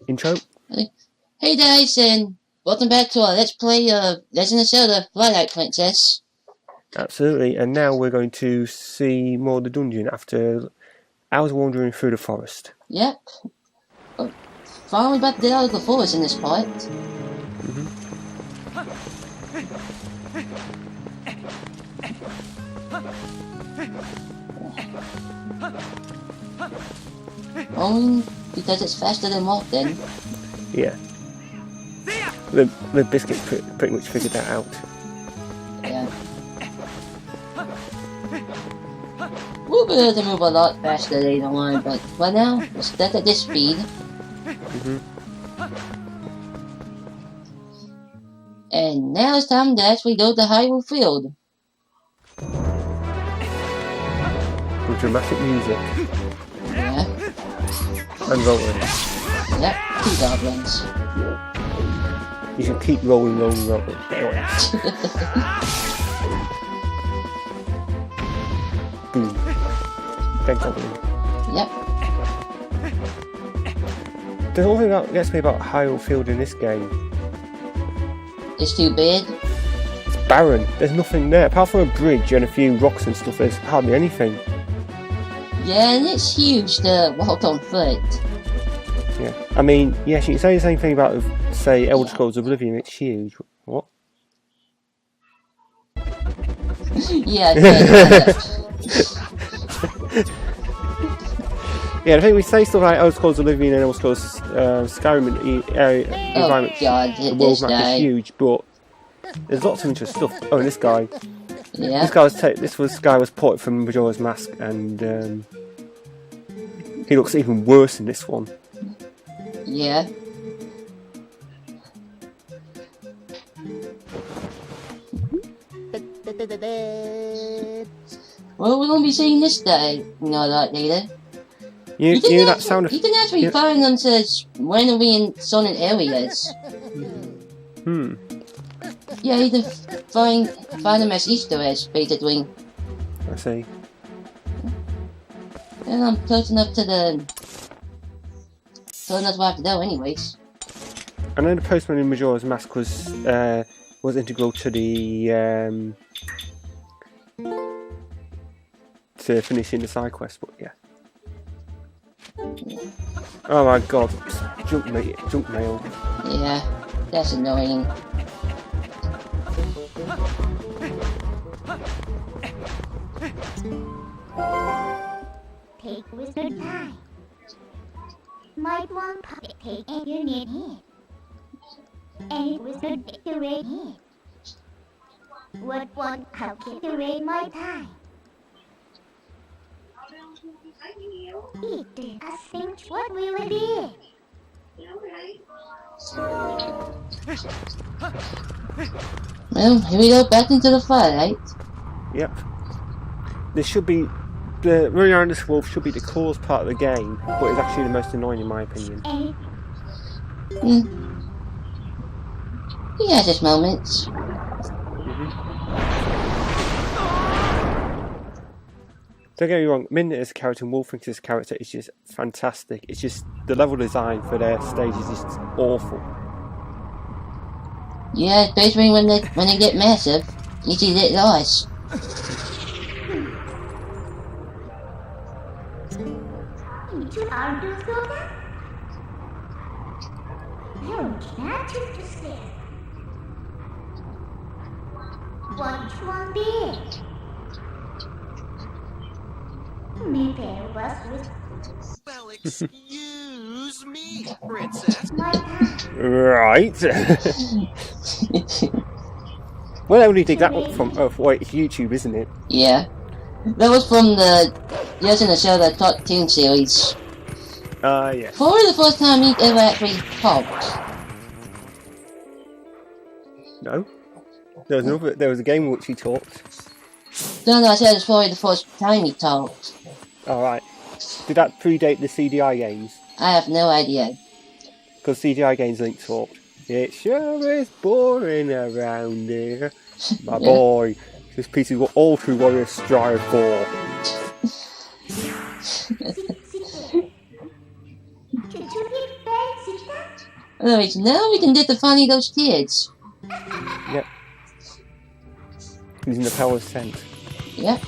intro. Hey guys, and welcome back to our Let's Play Legend of Zelda Twilight Princess. Absolutely, and now we're going to see more of the dungeon after hours wandering through the forest. Yep. Finally about to get out of the forest in this part. Only because it's faster than walking. Yeah. The biscuit pretty much figured that out. Yeah. We'll be able to move a lot faster later on, but right now, we're stuck at this speed. And now it's time to actually go to Hyrule Field. With dramatic music. Yeah. And rolling. Yep, 2 goblins. You should keep rolling. Boom. Dead goblin. Yep. There's one thing that gets me about Hyrule Field in this game. It's too big. It's barren. There's nothing there. Apart from a bridge and a few rocks and stuff, there's hardly anything. Yeah, and it's huge to walk on foot. Yeah. I mean, yes, you can say the same thing about, say, Elder Scrolls Oblivion. It's huge. What? Yeah, yeah, I think we say stuff like Elder Scrolls Oblivion and Elder Scrolls Skyrim environment. God, the world map is huge, but there's lots of interesting stuff. Oh, and this guy. Yeah. This guy was ported from Majora's Mask, and he looks even worse in this one. Yeah. Well, we're gonna be seeing this guy, like later. You know that sound of... You can actually find them to randomly in certain areas. Yeah, you can find them as Easter eggs, basically. I see. And I'm close enough to the... So that's where I have to go anyways. I know the postman in Majora's Mask was integral to the to finishing the side quest, but yeah. Oh my god, junk mail. Yeah, that's annoying. Take wizard time. Might one puppet take and you need him. Any wizard decorate him. What one calculate my time. It did a cinch, what will it be? Well, here we go back into the Twilight. Yep. This should be... The running around this wolf should be the coolest part of the game, but it's actually the most annoying in my opinion. He has his moments. Don't get me wrong, Minna as a character and Wolfing as a character is just fantastic. It's just the level design for their stage is just awful. Yeah, especially when they get massive, you see that lost. You are the soda? You're not to say. Which one big? Maybe it was with Well, excuse me, princess. my time. Right. Where did we dig that up from? Oh, wait, it's YouTube, isn't it? Yeah. That was from the Legend of Zelda Top 10 series. Yeah. Probably the first time he ever actually talked. No. There was a game in which he talked. No, I said it's probably the first time he talked. Alright. Did that predate the CDI games? I have no idea. Because CDI games Link talked. It sure is boring around here. My boy. This piece is what all true warriors strive for. To be fancy Alright, now we can get to finding those kids. Yep. Using the power of scent. Yep.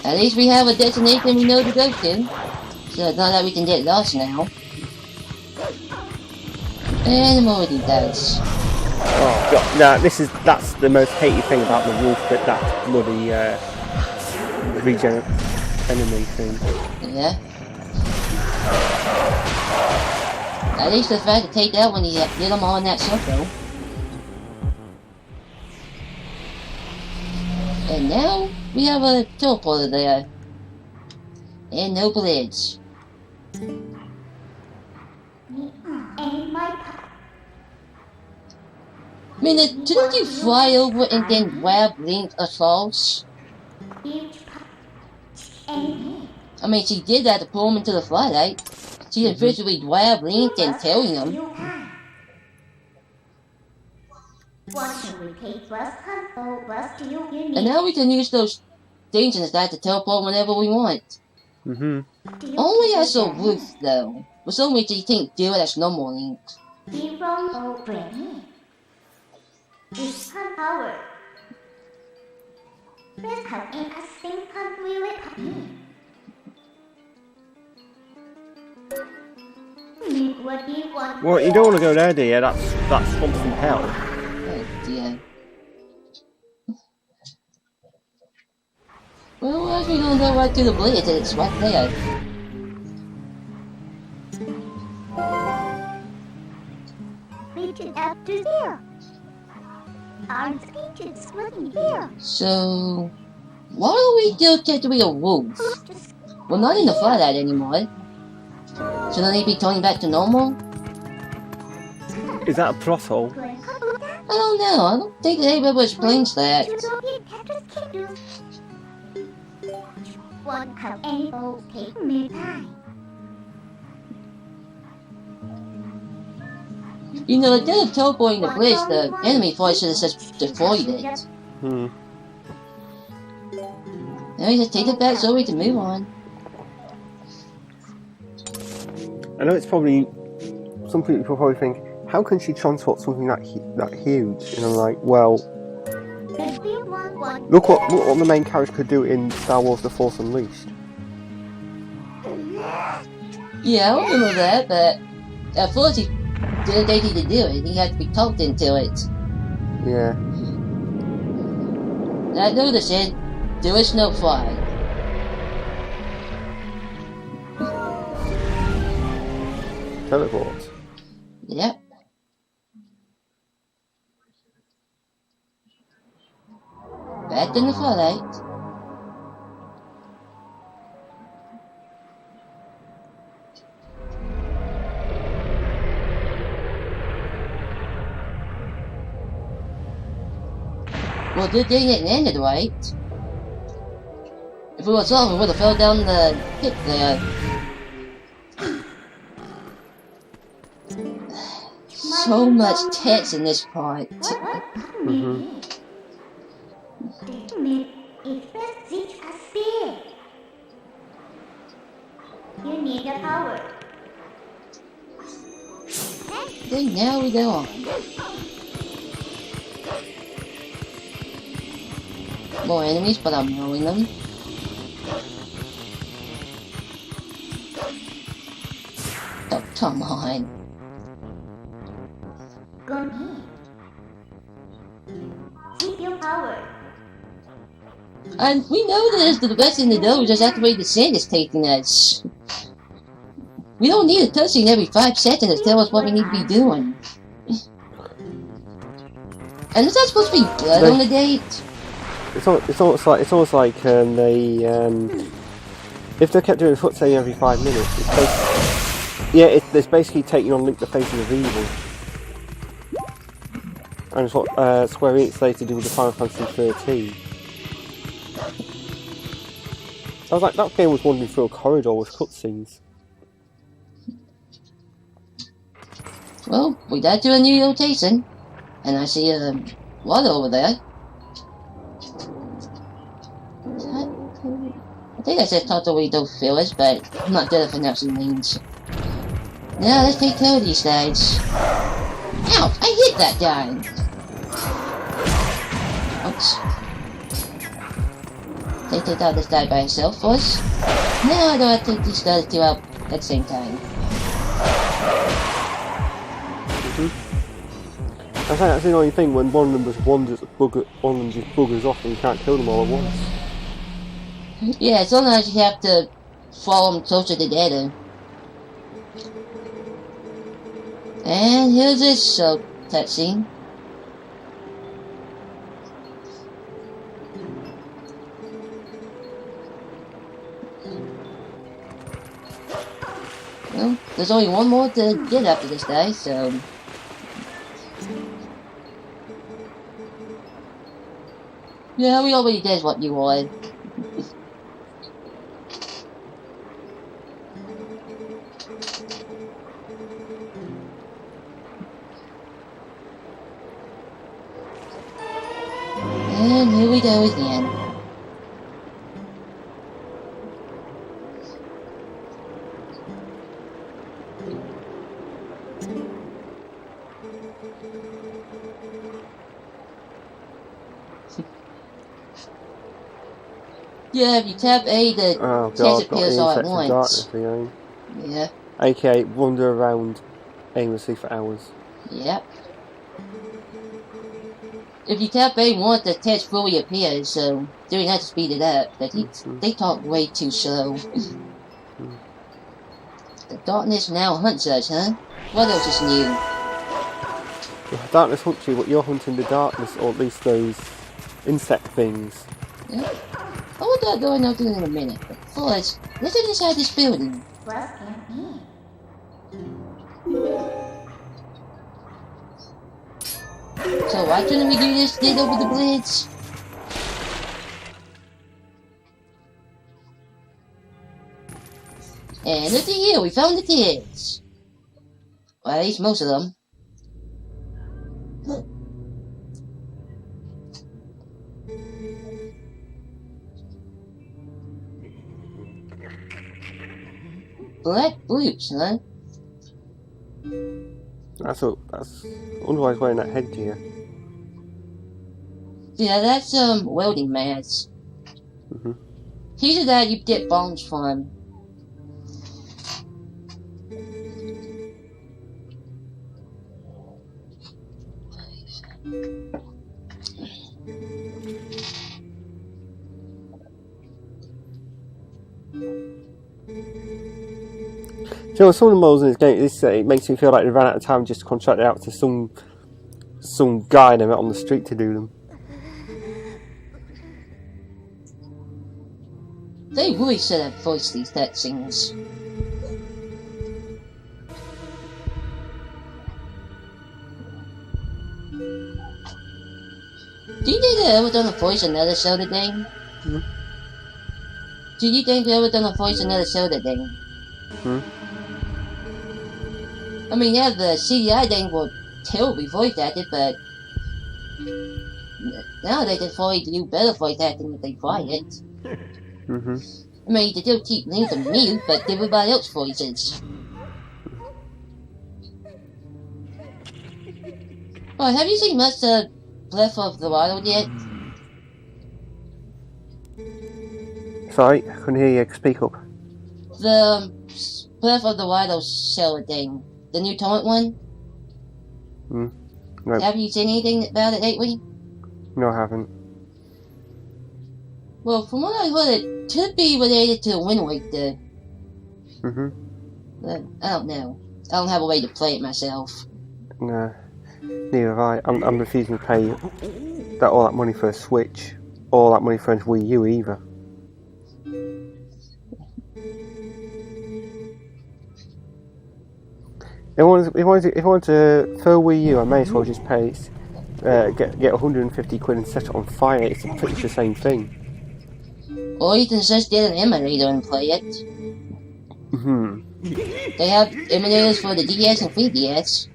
At least we have a destination we know to go to. So it's not that we can get lost now. And the more he does. Oh god, no, that's the most hated thing about the wolf, that bloody regen enemy thing. Yeah. At least the fact to take that when you get them all in that circle. And now we have a teleporter there. And no glitch. And my I mean, didn't you fly over and then grab Link across? huge and I mean, she did that to pull him into the Twilight. She officially grabbed Link and telling him. you have. Want to repeat plus console plus to you And need. now we can use those things and that to teleport whenever we want. Only as a roof, though. For some reason, you can't do it as normal Link. Zero already. It's power. Let's have in a single really happy. What do you want? Well, you don't want to go there, do you? That's swamp from hell. Oh dear. Well, we're actually gonna go right to the blade and it's right there. Reach it up to there. Our speech is splitting here. So, why do we still get to be a wolf? Just We're not in the Twilight anymore. Shouldn't he be turning back to normal? Is that a plot hole? play couple of I don't know. I don't think they ever explains that. One cup any old cake me time. You know, instead of teleporting the bridge, the enemy force should have just destroyed it. Hmm. Now we just take it back so we can move on. I know it's probably, some people probably think, how can she transport something that huge? And I'm like, well, look what the main character could do in Star Wars: The Force Unleashed. Yeah, I remember that, but at first he didn't think he could do it. He had to be talked into it. Yeah. I noticed it. There is no fly. Teleport. Yep. Back in the Twilight. Well, good thing it ended right. If it was off, it would have fell down the pit there. So much text in this part. You need the power. Okay, now we go on. More enemies, but I'm knowing them. Oh, come on. Go ahead. Keep your power. And we know this, the rest in the door is just after the way the sand is taking us. We don't need a touching every 5 seconds to tell us what we need to be doing. And is that supposed to be blood on the date? It's almost like they if they kept doing foot saying every 5 minutes, it's basically taking on Link the Faces of Evil. And it's what Square Enix later did with the Final Fantasy 13. I was like, that game was wandering through a corridor with cutscenes. Well, we gotta do a new rotation. And I see water over there. I think I said Tortorito fillers, but I'm not good at pronouncing names. Now let's take care of these guys. Ouch! I hit that guy! Oops. They take out this guy by himself first. Now I gotta take these guys two out at the same time. I think that's the only thing when one of them just buggers off and you can't kill them all at once. Yeah, sometimes you have to follow them closer together. And here's this cutscene. Well, there's only one more to get after this guy, so... Yeah, we already did what you wanted. And here we go again. Yeah, if you tap A, the text appears all at once. Yeah. AKA wander around aimlessly for hours. Yep. If you tap A once, the text fully appears, so doing that to speed it up, but they talk way too slow. The darkness now hunts us, huh? What else is new? The darkness hunts you, but you're hunting the darkness, or at least those insect things. Yeah. I will get going over in a minute, but first, let's get inside this building. So why couldn't we do this get over the bridge? And look at here, we found the kids. Well, at least most of them. Black boots, huh? That's I wonder why he's wearing that headgear. Yeah, that's welding mask. He's the guy you get bombs from. You know, some of the models in this game, it makes me feel like they ran out of time just to contract it out to some guy they met on the street to do them. They really should have voiced these cutscenes. Do you think they ever done a voice another Zelda thing? Do you think they ever done a voice another Zelda thing? I mean, yeah, the CDI thing will terribly voice acted, but now they can probably do better voice acting if they try it. I mean, they still keep Link and mute, but give everybody else voices. Oh, have you seen much of Breath of the Wild yet? Sorry, I couldn't hear you. Speak up. The Breath of the Wild show thing. The new Torrent one? No. Have you seen anything about it lately? No, I haven't. Well, from what I heard, it could be related to Wind Waker. But I don't know. I don't have a way to play it myself. No, neither have I. I'm refusing to pay all that money for a Switch, all that money for a Wii U either. If I wanted to throw Wii U, I may as well just pay, get 150 quid and set it on fire. It's pretty much the same thing. Or you can just get an emulator and play it. They have emulators for the DS and 3DS.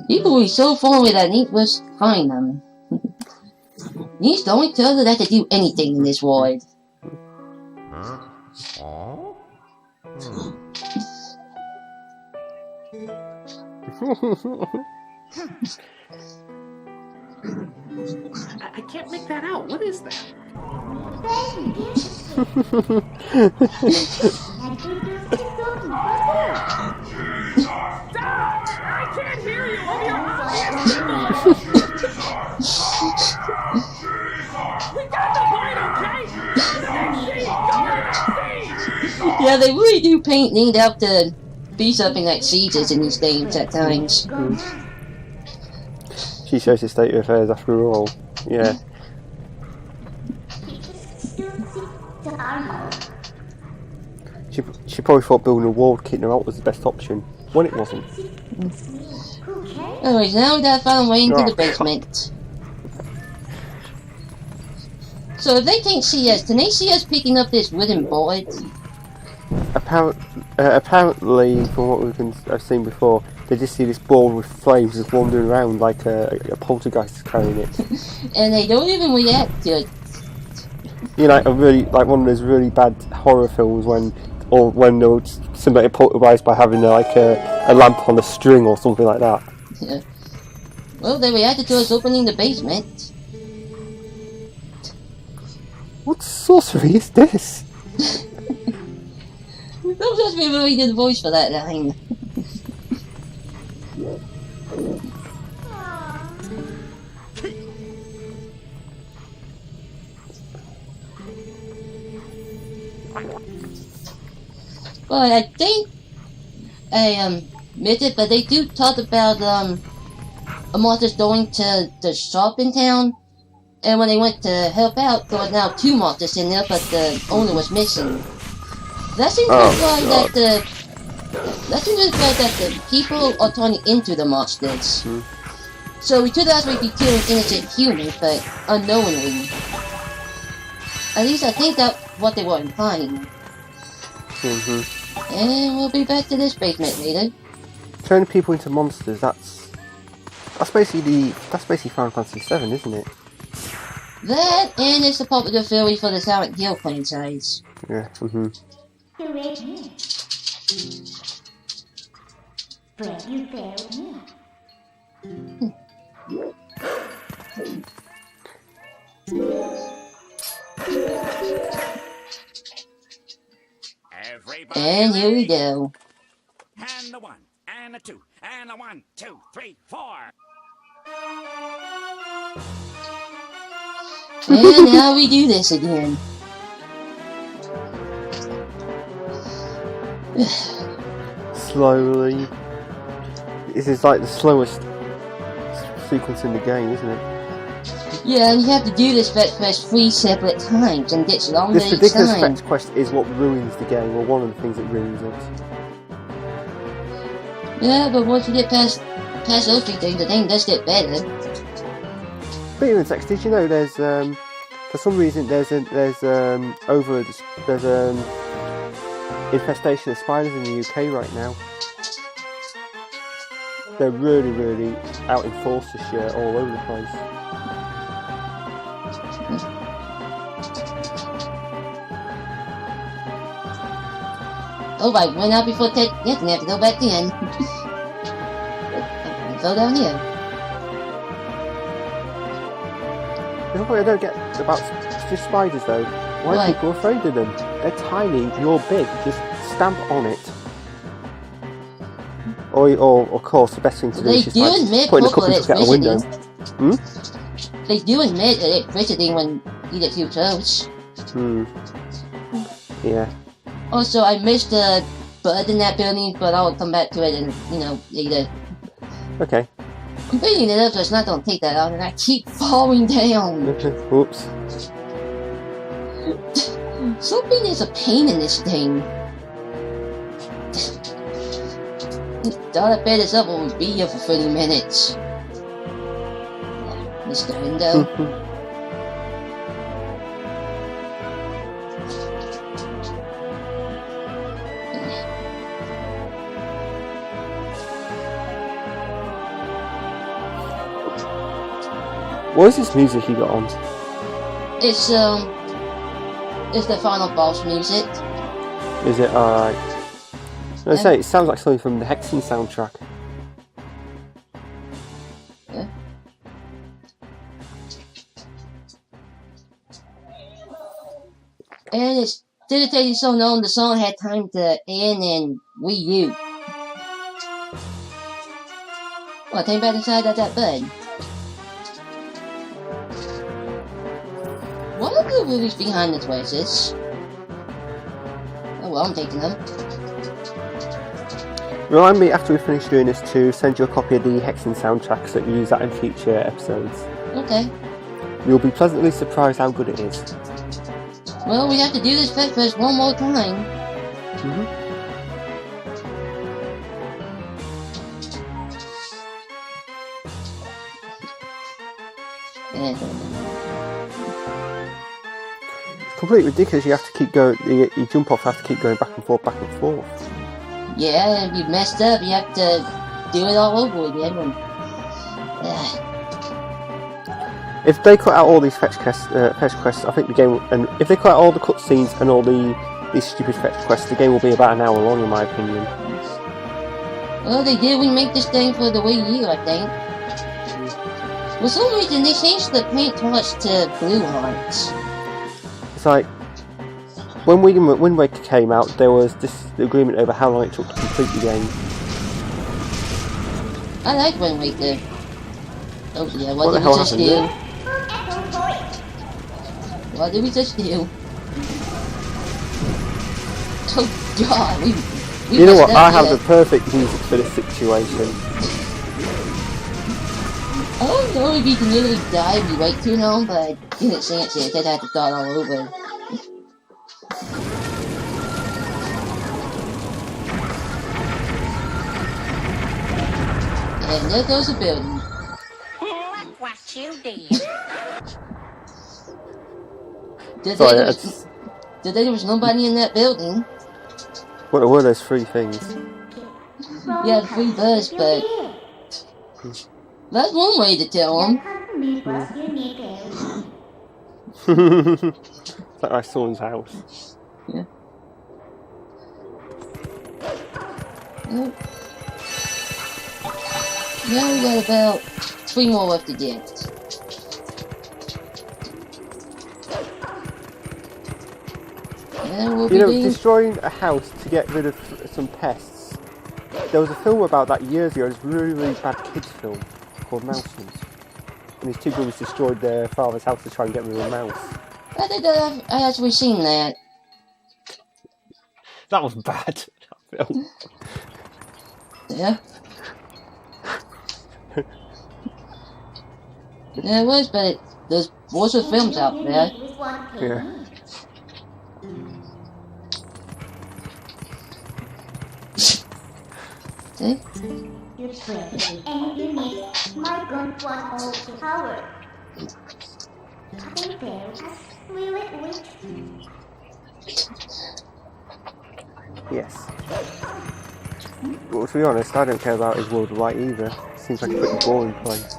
People were so far away that Nick was behind them. He's the only turtle that can do anything in this world. I can't make that out. What is that? I can't hear you over your obvious. We got the point, okay? The next scene. Go to the next scene. Yeah, they really do paint Nate out to be something like Caesars in these games at times. She shows the state of affairs after all. Yeah. She probably thought building a wall kicking her out was the best option, when it wasn't. Anyways, now we gotta find a way into the basement. So if they can't see us, can they see us picking up this wooden board? Apparently, from what I've seen before, they just see this ball with flames just wandering around like a poltergeist is carrying it. And they don't even react to it. You know, like one of those really bad horror films when they'll simulate a poltergeist by having a lamp on a string or something like that. Yeah. Well, they reacted to us opening the basement. What sorcery is this? That was supposed to be a very good voice for that line. But I think I missed it, but they do talk about a monster's going to the shop in town, and when they went to help out, there were now 2 monsters in there, but the owner was missing. That seems to imply that the people are turning into the monsters. So we could actually be killing innocent humans, but unknowingly. At least I think that's what they were implying. And we'll be back to this basement later. Turning people into monsters, that's basically Final Fantasy VII, isn't it? That, and it's a popular theory for the Silent Hill franchise. Yeah, But you failed me. Everybody And here we ready? go. And a 1, and a 2, and a 1, 2, 3, 4. And now we do this again. Slowly. This is like the slowest sequence in the game, isn't it? Yeah, and you have to do this fetch quest 3 separate times, and gets longer This each ridiculous time. fetch quest is what ruins the game, or one of the things that ruins it. Yeah, but once you get past those 3 things, the thing does get better. Speaking of sex, did you know there's for some reason there's infestation of spiders in the UK right now. They're really out in force this year, all over the place. Oh, I went out before Ted. Yes, and I have to go back in. Go down here. The thing I don't get about just spiders though, why are Why? people afraid of them? They're tiny, you're big, just stamp on it. Or of course, the best thing to do They is just do like, admit put in a people couple that to get a window. They do admit that it's visiting when you get too close. Yeah. Also, I missed the bird in that building, but I'll come back to it and, later. Okay. I'm beating it up so it's not gonna take that out, and I keep falling down. Whoops. Something is a pain in this thing. Thought I bet this up will be here for 30 minutes. Missed the window. What is this music you got on? It's the final boss music. Is it alright? I say it sounds like something from the Hexen soundtrack. Yeah. And it's dedicated so known the song had time to end in Wii U. Well, take back inside of that bud. What are the movies behind the choices? Oh well, I'm taking them. Remind me after we finish doing this to send you a copy of the Hexen soundtrack so that you use that in future episodes. Okay. You'll be pleasantly surprised how good it is. Well, we have to do this first one more time. And It's completely ridiculous. You have to keep going. You jump off. Have to keep going back and forth, back and forth. yeah, if you messed up, you have to do it all over again. And, If they cut out all these fetch quests, I think the game. And if they cut out all the cutscenes and all these stupid fetch quests, the game will be about an hour long, in my opinion. well, they did remake this thing for the Wii U, I think. For some reason, they changed the paint touch to blue hearts. It's like when Wind Waker came out, there was disagreement over how long it took to complete the game. I like Wind Waker. Oh yeah, What what the did we hell just happened do? there? What did we just do? Oh god, we You know messed what? up I have here. the perfect music for this situation. I don't know if you can literally die if you wait too long, but I didn't chance it because I had to start all over. And there goes the building. Look what you did. Sorry, There was nobody in that building. what were those three things? Yeah, the free bus, but that's one way to tell them. It's like my son's house. Yeah. Yep. Now we got about 3 more left to get. And we'll be You know, doing... destroying a house to get rid of some pests. There was a film about that years ago. It was a really, really bad kids film called Mouseman. And these two brothers destroyed their father's house to try and get rid of a mouse. I think I've actually seen that. That was bad. That film. Yeah. Yeah, it was, but there's lots of films out there. Yeah. See? You're brave and unique. My gun wants all the power. I think there's a spirit witch. Yes. Well, to be honest, I don't care about his World of Light either. Seems like a pretty boring place.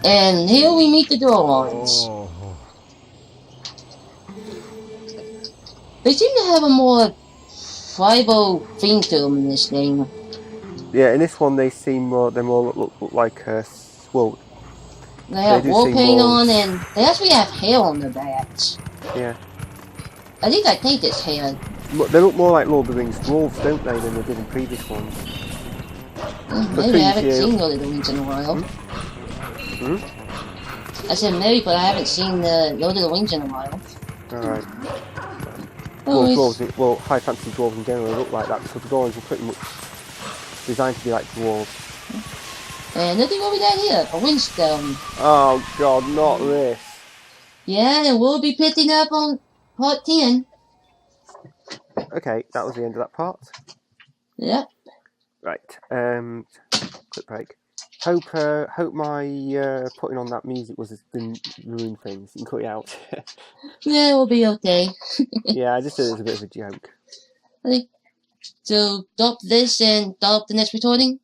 And here we meet the Dorons. They seem to have a more tribal theme to them in this game. Yeah, in this one they seem more. They more look like well. They have do war seem paint more- on, and they actually have hair on their backs. Yeah. I think it's hair. They look more like Lord of the Rings dwarves, don't they, than they did in previous ones? Maybe I haven't yeah. seen Lord of the Rings in a while. Hmm? I said maybe, but I haven't seen the Lord of the Rings in a while. Alright. Oh, Well, high fantasy dwarves in general look like that, so the Gorons were pretty much designed to be like dwarves. and look at what we got here, a windstone. Oh god, not this. Yeah, and we'll be picking up on part 10. Okay, that was the end of that part. Yep. Right, quick break. Hope my putting on that music didn't ruin things. You can cut it out. Yeah, we'll be okay. Yeah, I just did it as a bit of a joke. Okay. So, stop this and stop the next recording.